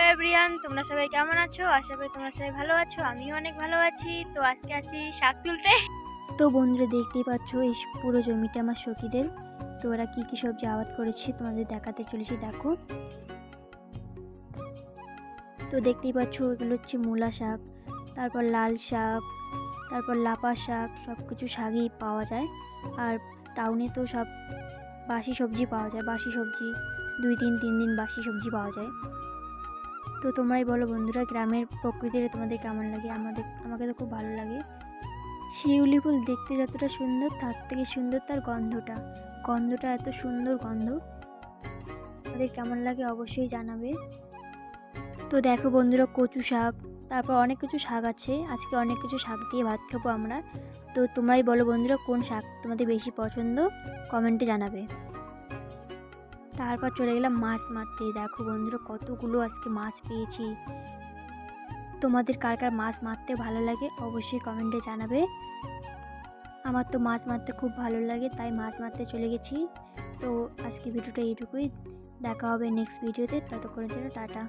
Everyone, তোমরা সবাই কেমন আছো? আশা করি তোমরা সবাই ভালো আছো। আমিও অনেক ভালো আছি। তো আজকে আসি শাক তুলতে। তো বন্ধুরা, দেখতেই পাচ্ছ এই পুরো জমিটা আমার সখীদের। তো ওরা কি কি সবজি আবাদ করেছে তোমাদের দেখাতে চলেছি, দেখো। তো দেখতেই পাচ্ছ এগুলো হচ্ছে মূলা শাক, তারপর লাল শাক, তারপর লাপা শাক, সব কিছু শাকই পাওয়া যায়। আর টাউনে তো সব বাসি সবজি পাওয়া যায়, বাসি সবজি 2-3 দিন বাসি সবজি পাওয়া যায়। তো তোমরাই বলো বন্ধুরা, গ্রামের প্রকৃতিটা তোমাদের কেমন লাগে? আমাকে তো খুব ভালো লাগে। শিউলি ফুল দেখতে যতটা সুন্দর, তার থেকে সুন্দর তার গন্ধটা এত সুন্দর গন্ধ। তাদের কেমন লাগে অবশ্যই জানাবে। তো দেখো বন্ধুরা, কচু শাক, তারপর অনেক কিছু শাক আছে। আজকে অনেক কিছু শাক দিয়ে ভাত খাবো আমরা। তো তোমরাই বলো বন্ধুরা, কোন শাক তোমাদের বেশি পছন্দ, কমেন্টে জানাবে। তারপর চলে গেলাম মাছ মারতে। দেখো বন্ধুরা, কতগুলো আজকে মাছ পেয়েছি। তোমাদের কার কার মাছ মারতে ভালো লাগে অবশ্যই কমেন্টে জানাবে। আমার তো মাছ মারতে খুব ভালো লাগে, তাই মাছ মারতে চলে গেছি। তো আজকে ভিডিওটা এইটুকুই। দেখা হবে নেক্সট ভিডিওতে, ততক্ষণের জন্য টাটা।